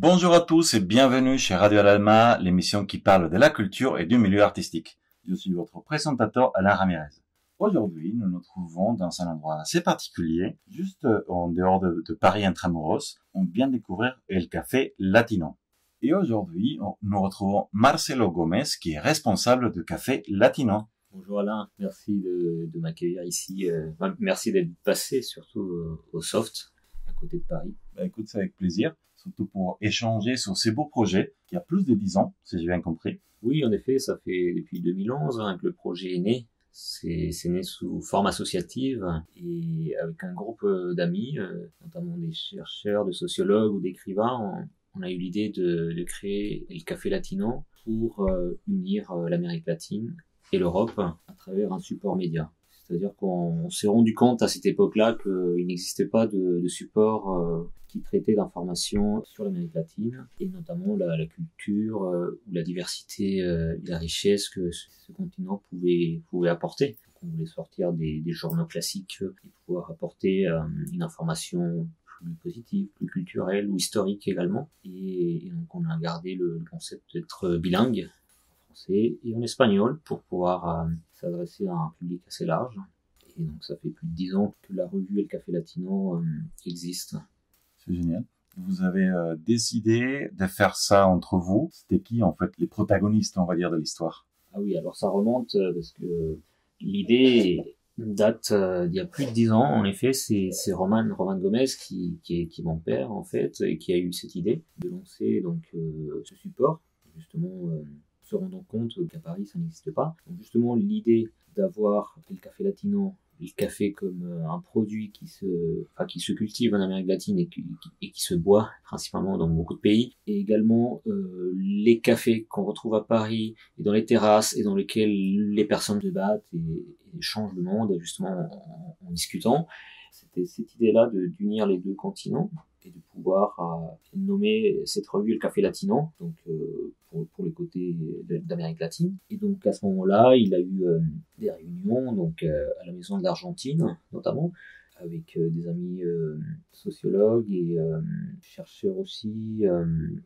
Bonjour à tous et bienvenue chez Radio Alalma, l'émission qui parle de la culture et du milieu artistique. Je suis votre présentateur Alain Ramirez. Aujourd'hui, nous nous trouvons dans un endroit assez particulier, juste en dehors de Paris Intramuros. On vient découvrir El Café Latino. Et aujourd'hui, nous retrouvons Marcelo Gomez, qui est responsable du Café Latino. Bonjour Alain, merci de m'accueillir ici. Merci d'être passé, surtout au Soft, à côté de Paris. Écoute, c'est avec plaisir, surtout pour échanger sur ces beaux projets, qui a plus de 10 ans, si j'ai bien compris. Oui, en effet, ça fait depuis 2011 que le projet est né. C'est né sous forme associative et avec un groupe d'amis, notamment des chercheurs, de sociologues ou d'écrivains, on a eu l'idée de créer le Café Latino pour unir l'Amérique latine et l'Europe à travers un support média. C'est-à-dire qu'on s'est rendu compte à cette époque-là qu'il n'existait pas de support qui traitait d'informations sur l'Amérique latine et notamment la culture ou la diversité et la richesse que ce continent pouvait apporter. Donc on voulait sortir des journaux classiques et pouvoir apporter une information plus positive, plus culturelle ou historique également. Et donc on a gardé le concept d'être bilingue et en espagnol pour pouvoir s'adresser à un public assez large. Et donc ça fait plus de 10 ans que la revue El Café Latino existe. C'est génial. Vous avez décidé de faire ça entre vous. C'était qui en fait les protagonistes, on va dire, de l'histoire? Ah oui, alors ça remonte parce que l'idée date d'il y a plus de 10 ans. En effet, c'est Roman Gomez qui est mon père en fait et qui a eu cette idée de lancer donc ce support justement. Se rendant compte qu'à Paris ça n'existe pas. Donc justement l'idée d'avoir le café latino, le café comme un produit qui se cultive en Amérique latine et qui se boit principalement dans beaucoup de pays, et également les cafés qu'on retrouve à Paris et dans les terrasses et dans lesquels les personnes se battent et changent le monde justement en discutant. C'était cette idée-là d'unir les deux continents et de pouvoir nommer cette revue le Café Latino, donc pour les côtés d'Amérique latine. Et donc à ce moment-là, il a eu des réunions donc à la Maison de l'Argentine notamment, avec des amis sociologues et chercheurs aussi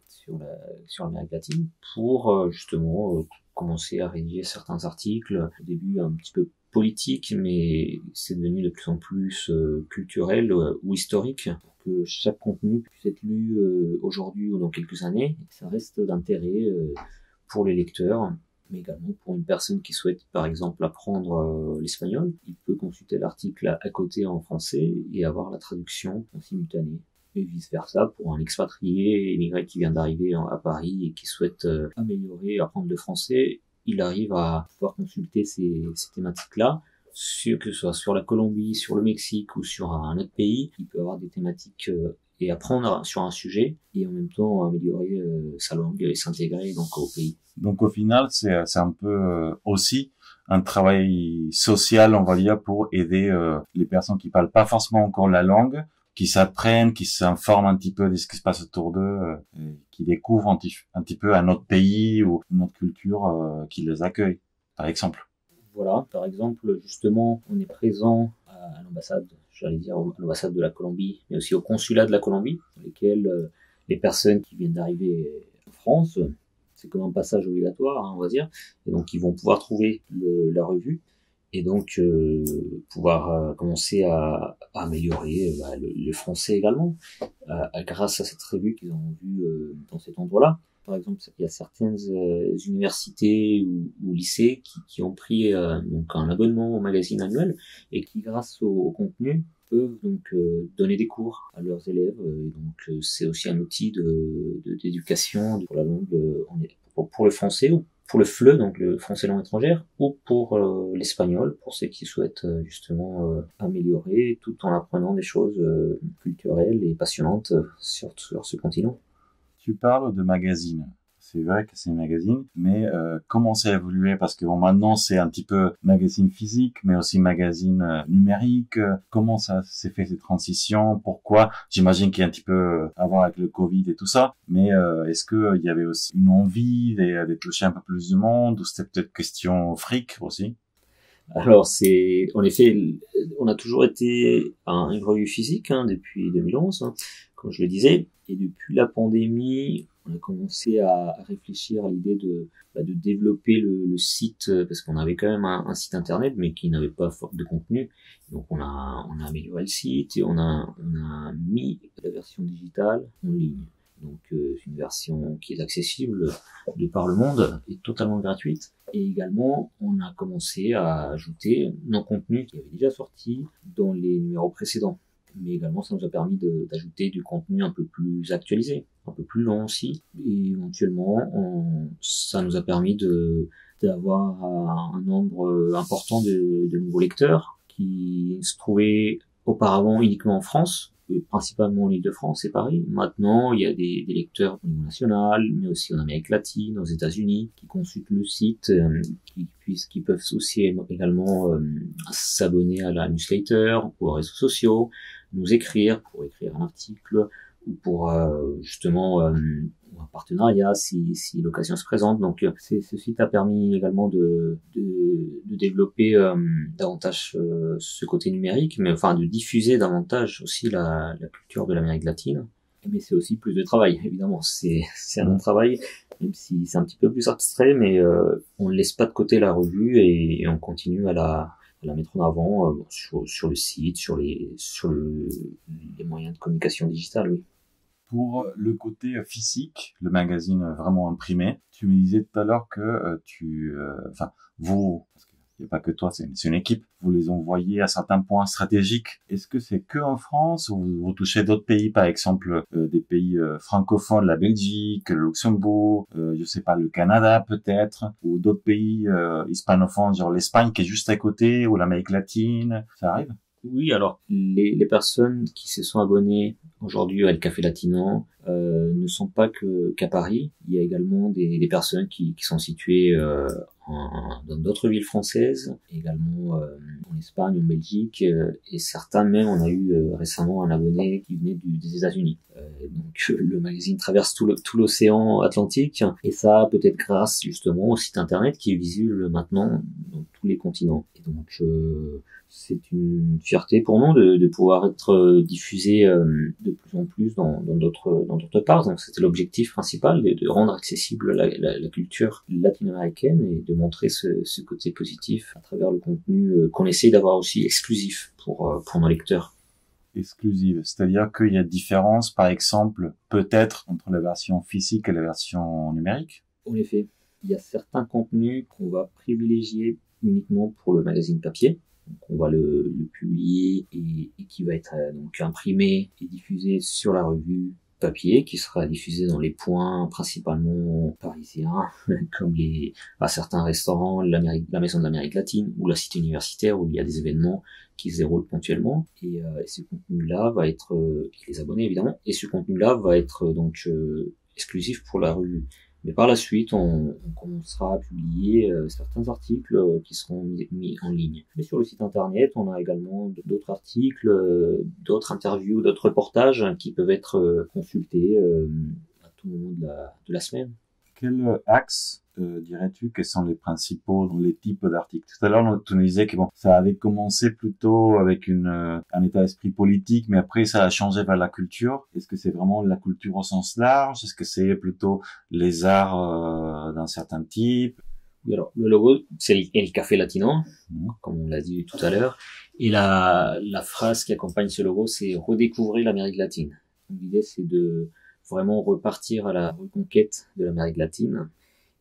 sur l'Amérique latine, pour justement commencer à rédiger certains articles, au début un petit peu politique, mais c'est devenu de plus en plus culturel ou historique, pour que chaque contenu puisse être lu aujourd'hui ou dans quelques années. Ça reste d'intérêt pour les lecteurs, mais également pour une personne qui souhaite par exemple apprendre l'espagnol. Il peut consulter l'article à côté en français et avoir la traduction en simultané. Et vice-versa pour un expatrié, émigré qui vient d'arriver à Paris et qui souhaite améliorer, apprendre le français. Il arrive à pouvoir consulter ces thématiques-là, que ce soit sur la Colombie, sur le Mexique ou sur un autre pays. Il peut avoir des thématiques et apprendre sur un sujet et en même temps améliorer sa langue et s'intégrer donc au pays. Donc au final, c'est un peu aussi un travail social, on va dire, pour aider les personnes qui parlent pas forcément encore la langue, qui s'apprennent, qui s'informent un petit peu de ce qui se passe autour d'eux, qui découvrent un petit peu un autre pays ou une autre culture qui les accueille, par exemple. Voilà, par exemple, justement, on est présent à l'ambassade, j'allais dire à l'ambassade de la Colombie, mais aussi au consulat de la Colombie, dans lesquels les personnes qui viennent d'arriver en France, c'est comme un passage obligatoire, on va dire, et donc ils vont pouvoir trouver la revue, et donc pouvoir commencer à améliorer le français également, grâce à cette revue qu'ils ont vue dans cet endroit-là. Par exemple, il y a certaines universités ou lycées qui ont pris donc un abonnement au magazine annuel et qui, grâce au contenu, peuvent donc donner des cours à leurs élèves. Et donc c'est aussi un outil d'éducation pour la langue, pour le français ou pour le FLE, donc le français langue étrangère, ou pour l'espagnol, pour ceux qui souhaitent justement améliorer tout en apprenant des choses culturelles et passionnantes sur ce continent. Tu parles de magazines. C'est vrai que c'est un magazine, mais comment ça a évolué? Parce que bon, maintenant c'est un petit peu magazine physique, mais aussi magazine numérique. Comment ça s'est fait cette transition? Pourquoi? J'imagine qu'il y a un petit peu à voir avec le Covid et tout ça, mais est-ce que il y avait aussi une envie de toucher un peu plus de monde, ou c'était peut-être question fric aussi? Alors en effet, on a toujours été une revue physique depuis 2011. comme je le disais. Et depuis la pandémie, on a commencé à réfléchir à l'idée de développer le site, parce qu'on avait quand même un site internet, mais qui n'avait pas de contenu. Donc on a amélioré le site et on a mis la version digitale en ligne. Donc c'est une version qui est accessible de par le monde et totalement gratuite. Et également, on a commencé à ajouter nos contenus qui avaient déjà sorti dans les numéros précédents. Mais également, ça nous a permis d'ajouter du contenu un peu plus actualisé, un peu plus long aussi. Et éventuellement, ça nous a permis d'avoir un nombre important de nouveaux lecteurs qui se trouvaient auparavant uniquement en France, principalement en Île-de-France et Paris. Maintenant, il y a des lecteurs au niveau national, mais aussi en Amérique latine, aux États-Unis, qui consultent le site, qui peuvent aussi également s'abonner à la newsletter, ou aux réseaux sociaux, nous écrire pour écrire un article, ou pour justement un partenariat si l'occasion se présente. Donc ce site a permis également de développer davantage ce côté numérique, mais enfin de diffuser davantage aussi la culture de l'Amérique latine. Mais c'est aussi plus de travail, évidemment. C'est un long travail, même si c'est un petit peu plus abstrait, mais on ne laisse pas de côté la revue et on continue à la mettre en avant sur le site, sur les moyens de communication digitale, oui. Pour le côté physique, le magazine vraiment imprimé, tu me disais tout à l'heure que vous, parce qu'il n'y a pas que toi, c'est une équipe, vous les envoyez à certains points stratégiques. Est-ce que c'est que en France ou vous touchez d'autres pays, par exemple des pays francophones, la Belgique, le Luxembourg, je sais pas, le Canada peut-être, ou d'autres pays hispanophones, genre l'Espagne qui est juste à côté, ou l'Amérique latine, ça arrive? Oui, alors les personnes qui se sont abonnées aujourd'hui à El Café Latino ne sont pas qu'à Paris. Il y a également des personnes qui sont situées dans d'autres villes françaises, également en Espagne, en Belgique, et certains même, on a eu récemment un abonné qui venait des États-Unis. Donc le magazine traverse tout l'océan Atlantique, et ça peut-être grâce justement au site internet qui est visible maintenant dans tous les continents. Et donc c'est une fierté pour nous de pouvoir être diffusé de plus en plus dans d'autres parts. Donc c'était l'objectif principal, de rendre accessible la culture latino-américaine et de montrer ce côté positif à travers le contenu qu'on essaye d'avoir aussi exclusif pour nos lecteurs. Exclusive, c'est-à-dire qu'il y a différence, par exemple, peut-être entre la version physique et la version numérique? En effet, il y a certains contenus qu'on va privilégier uniquement pour le magazine papier. Donc on va le publier et qui va être donc imprimé et diffusé sur la revue papier, qui sera diffusé dans les points principalement parisiens, comme certains restaurants, la Maison de l'Amérique latine ou la Cité universitaire où il y a des événements qui se déroulent ponctuellement. Et ce contenu-là va être, les abonnés évidemment, et ce contenu-là va être donc exclusif pour la revue. Mais par la suite, on commencera à publier certains articles qui seront mis en ligne. Mais sur le site internet, on a également d'autres articles, d'autres interviews, d'autres reportages qui peuvent être consultés à tout moment de la semaine. Quel axe dirais-tu que sont les principaux, les types d'articles? Tout à l'heure, tu nous disais que ça avait commencé plutôt avec un état d'esprit politique, mais après ça a changé vers la culture. Est-ce que c'est vraiment la culture au sens large? Est-ce que c'est plutôt les arts d'un certain type? Oui, alors le logo, c'est El Café Latino, comme on l'a dit tout à l'heure, et la phrase qui accompagne ce logo, c'est redécouvrir l'Amérique latine. L'idée, c'est de vraiment repartir à la reconquête de l'Amérique latine.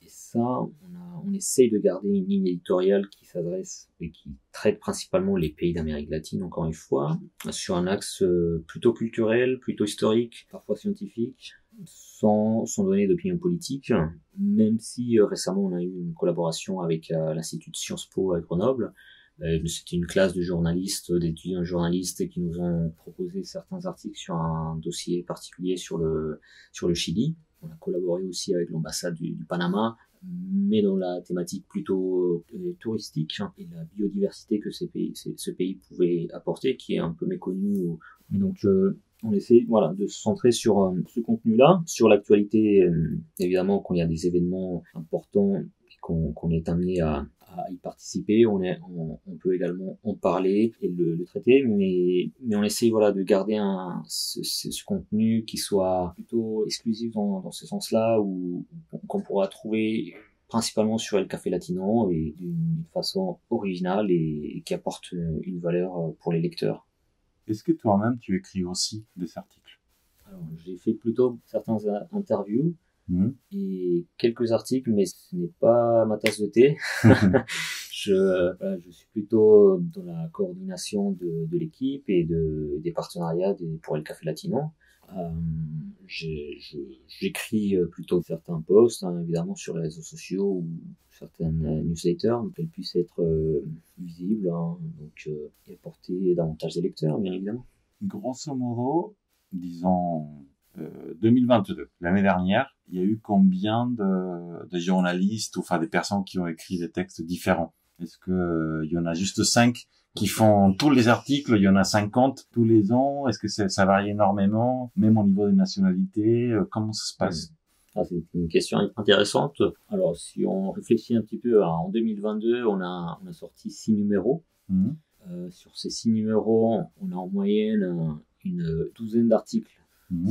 Et ça, on essaye de garder une ligne éditoriale qui s'adresse et qui traite principalement les pays d'Amérique latine, encore une fois, sur un axe plutôt culturel, plutôt historique, parfois scientifique, sans donner d'opinion politique, même si récemment on a eu une collaboration avec l'Institut de Sciences Po à Grenoble. C'était une classe de journalistes, d'étudiants journalistes qui nous ont proposé certains articles sur un dossier particulier sur le Chili. On a collaboré aussi avec l'ambassade du Panama, mais dans la thématique plutôt touristique et la biodiversité que ce pays pouvait apporter, qui est un peu méconnue. Donc on essaie de se centrer sur ce contenu-là, sur l'actualité, évidemment quand il y a des événements importants qu'on est amené à à y participer, on peut également en parler et le traiter, mais on essaye voilà de garder ce contenu qui soit plutôt exclusif dans ce sens-là, où qu'on pourra trouver principalement sur El Café Latino et d'une façon originale et qui apporte une valeur pour les lecteurs. Est-ce que toi-même tu écris aussi des articles? Alors, j'ai fait plutôt certains interviews et quelques articles, mais ce n'est pas ma tasse de thé. Je suis plutôt dans la coordination de l'équipe et des partenariats pour El Café Latino. J'écris plutôt certains posts, hein, évidemment, sur les réseaux sociaux ou certaines newsletters, pour qu'elles puissent être visibles, hein, donc, et apporter davantage des lecteurs, bien évidemment. Grosso modo, disons 2022, l'année dernière, il y a eu combien de journalistes ou enfin des personnes qui ont écrit des textes différents? Est-ce que il y en a juste 5 qui font tous les articles, il y en a 50 tous les ans? Est-ce que ça varie énormément, même au niveau des nationalités? Comment ça se passe? C'est une question intéressante. Alors, si on réfléchit un petit peu, en 2022, on a sorti 6 numéros. Sur ces 6 numéros, on a en moyenne une douzaine d'articles,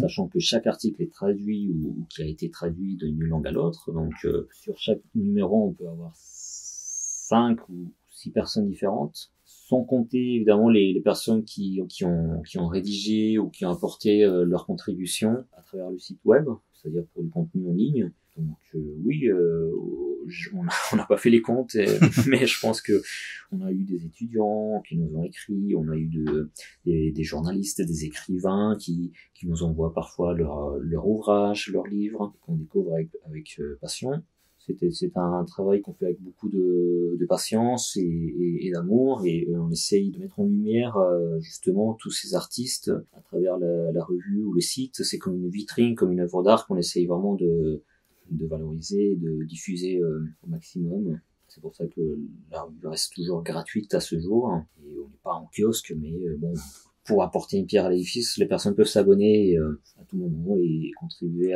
sachant que chaque article est traduit ou qui a été traduit d'une langue à l'autre. Donc, sur chaque numéro, on peut avoir 5 ou 6 personnes différentes, sans compter évidemment les personnes qui ont rédigé ou qui ont apporté leur contribution à travers le site web, c'est-à-dire pour du contenu en ligne. Donc oui, on n'a pas fait les comptes, mais je pense que on a eu des étudiants qui nous ont écrit, on a eu des journalistes, des écrivains qui nous envoient parfois leur ouvrage, leurs livres, qu'on découvre avec passion. C'est un travail qu'on fait avec beaucoup de patience et d'amour, et on essaye de mettre en lumière justement tous ces artistes à travers la revue ou le site. C'est comme une vitrine, comme une œuvre d'art qu'on essaye vraiment de valoriser, de diffuser au maximum. C'est pour ça que la revue reste toujours gratuite à ce jour, et on n'est pas en kiosque, mais bon, pour apporter une pierre à l'édifice, les personnes peuvent s'abonner à tout moment et contribuer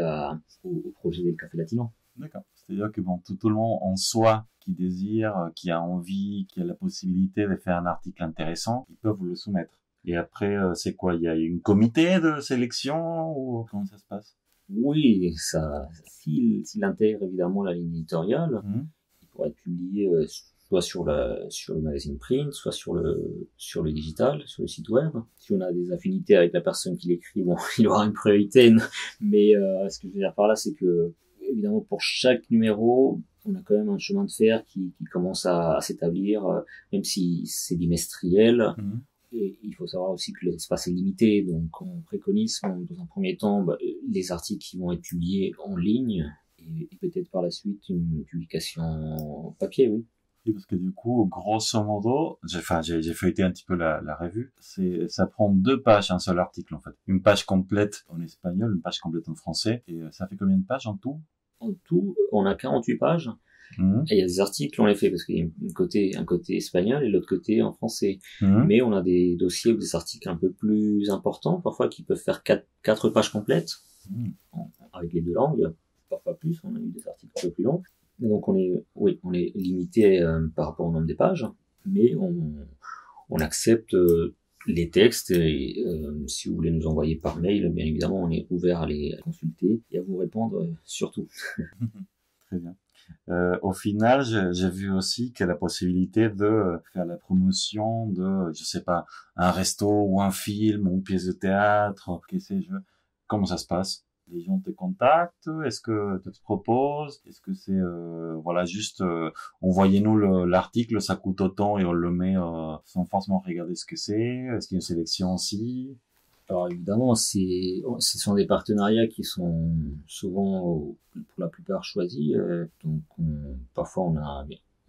au projet del Café Latino. D'accord. C'est-à-dire que bon, tout le monde en soi qui désire, qui a envie, qui a la possibilité de faire un article intéressant, ils peuvent vous le soumettre. Et après, c'est quoi? Il y a une comité de sélection ou comment ça se passe? Oui, s'il intègre évidemment la ligne éditoriale, il pourra être publié soit sur le magazine print, soit sur le digital, sur le site web. Si on a des affinités avec la personne qui l'écrit, bon, il aura une priorité. Mais ce que je veux dire par là, c'est que évidemment, pour chaque numéro, on a quand même un chemin de fer qui commence à s'établir, même si c'est bimestriel. Et il faut savoir aussi que l'espace est limité, donc on préconise dans un premier temps les articles qui vont être publiés en ligne, et peut-être par la suite une publication papier, oui. Et parce que du coup, grosso modo, j'ai feuilleté un petit peu la revue. Ça prend 2 pages, un seul article en fait. Une page complète en espagnol, une page complète en français. Et ça fait combien de pages en tout? En tout, on a 48 pages. Et il y a des articles, on les fait parce qu'il y a un côté espagnol et l'autre côté en français. Mais on a des dossiers ou des articles un peu plus importants, parfois qui peuvent faire 4 pages complètes, avec les 2 langues. Parfois plus, on a eu des articles un peu plus longs. Et donc on est limité par rapport au nombre des pages, mais on accepte les textes, et si vous voulez nous envoyer par mail, bien évidemment, on est ouvert à les consulter et à vous répondre surtout. Très bien. Au final, j'ai vu aussi qu'il y a la possibilité de faire la promotion de, je sais pas, un resto ou un film ou une pièce de théâtre, que sais-je. Comment ça se passe? Les gens te contactent? Est-ce que tu te proposes? Est-ce que c'est voilà, juste envoyez-nous l'article, ça coûte autant et on le met sans forcément regarder ce que c'est? Est-ce qu'il y a une sélection aussi? Alors évidemment, ce sont des partenariats qui sont souvent, pour la plupart, choisis. Donc parfois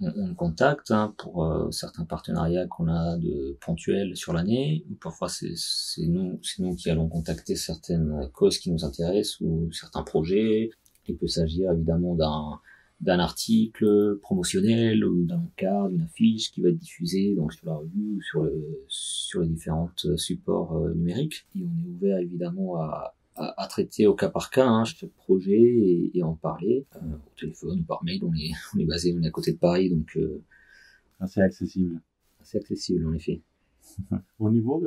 on contacte pour certains partenariats qu'on a de ponctuels sur l'année. Parfois c'est nous qui allons contacter certaines causes qui nous intéressent ou certains projets. Il peut s'agir évidemment d'un article promotionnel ou d'un encart, d'une affiche qui va être diffusée donc sur la revue ou sur les différents supports numériques. Et on est ouvert évidemment à traiter au cas par cas chaque projet et en parler au téléphone ou par mail. On est à côté de Paris, donc assez accessible. assez accessible en effet. Au niveau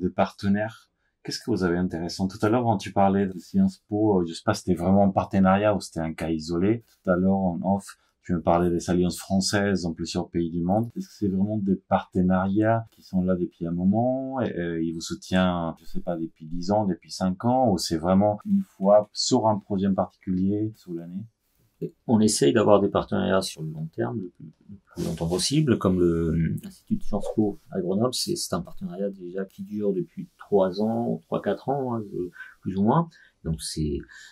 des partenaires, qu'est-ce que vous avez intéressant? Tout à l'heure, quand tu parlais de Sciences Po, je sais pas si c'était vraiment un partenariat ou c'était un cas isolé. Tout à l'heure, en off, tu me parlais des alliances françaises dans plusieurs pays du monde. Est-ce que c'est vraiment des partenariats qui sont là depuis un moment et ils vous soutiennent, je sais pas, depuis 10 ans, depuis 5 ans, ou c'est vraiment une fois sur un projet en particulier, sur l'année? On essaye d'avoir des partenariats sur le long terme, le plus longtemps possible, comme l'Institut de Sciences Po à Grenoble. C'est un partenariat déjà qui dure depuis 3 ans, 3-4 ans, hein, plus ou moins. Donc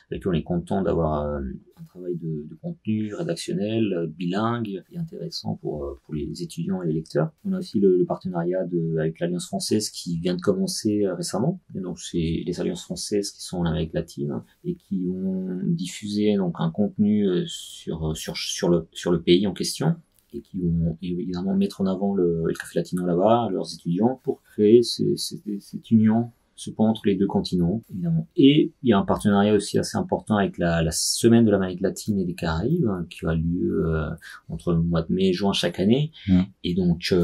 avec qui on est content d'avoir un travail de contenu rédactionnel, bilingue et intéressant pour les étudiants et les lecteurs. On a aussi le partenariat avec l'Alliance française qui vient de commencer récemment. Et donc c'est les alliances françaises qui sont en Amérique latine et qui ont diffusé donc un contenu sur le pays en question, et qui vont évidemment mettre en avant le Café Latino là-bas, leurs étudiants, pour créer cette union ce pont entre les deux continents, évidemment. Et il y a un partenariat aussi assez important avec la Semaine de l'Amérique latine et des Caraïbes, hein, qui a lieu entre le mois de mai et juin chaque année. Et donc,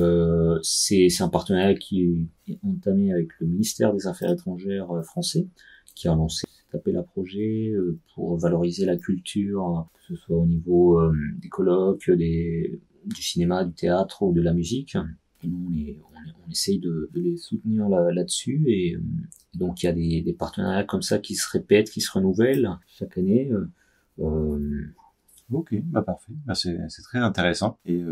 c'est un partenariat qui est entamé avec le ministère des Affaires étrangères français, qui a lancé cet appel à projet pour valoriser la culture, que ce soit au niveau des colloques, du cinéma, du théâtre ou de la musique. Et nous, on essaye de les soutenir là-dessus. Et donc, il y a des partenariats comme ça qui se répètent, qui se renouvellent chaque année. Ok, bah parfait. Bah c'est très intéressant. Et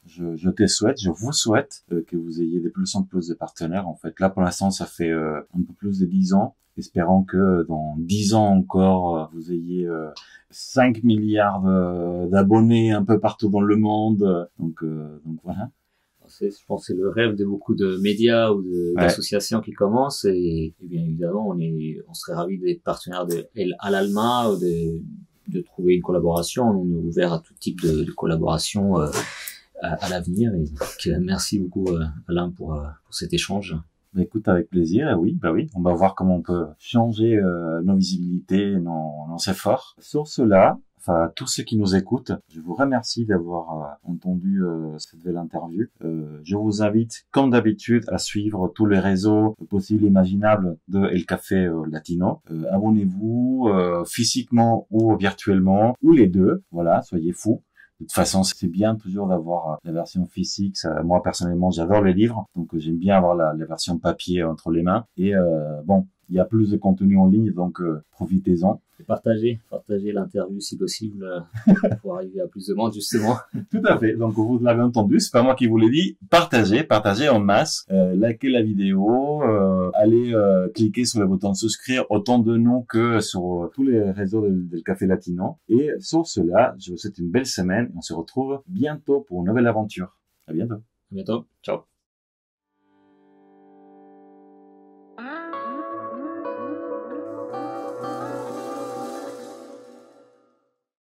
je vous souhaite que vous ayez de plus en plus de partenaires. En fait, là, pour l'instant, ça fait un peu plus de 10 ans. Espérant que dans 10 ans encore, vous ayez 5 milliards d'abonnés un peu partout dans le monde. Donc voilà. Je pense que c'est le rêve de beaucoup de médias ou d'associations qui commencent, et bien évidemment on serait ravis d'être partenaire de El Alma, ou de trouver une collaboration. On est ouvert à tout type de collaboration à l'avenir. Et donc, merci beaucoup Alain pour cet échange. Bah, écoute, avec plaisir. Et oui, bah oui, on va voir comment on peut changer nos visibilités, nos efforts. Sur cela, enfin, tous ceux qui nous écoutent, je vous remercie d'avoir entendu cette belle interview. Je vous invite, comme d'habitude, à suivre tous les réseaux possibles et imaginables de El Café Latino. Abonnez-vous physiquement ou virtuellement, ou les deux. Voilà, soyez fous. De toute façon, c'est bien toujours d'avoir la version physique. Moi, personnellement, j'adore les livres, donc j'aime bien avoir la version papier entre les mains. Et bon, il y a plus de contenu en ligne, donc profitez-en. Et partagez l'interview si possible pour arriver à plus de monde, justement. Tout à fait. Donc vous l'avez entendu, c'est pas moi qui vous l'ai dit. Partagez en masse, likez la vidéo, allez cliquer sur le bouton souscrire autant de nous que sur tous les réseaux del Café Latino. Et sur cela, je vous souhaite une belle semaine. On se retrouve bientôt pour une nouvelle aventure. À bientôt. À bientôt. Ciao.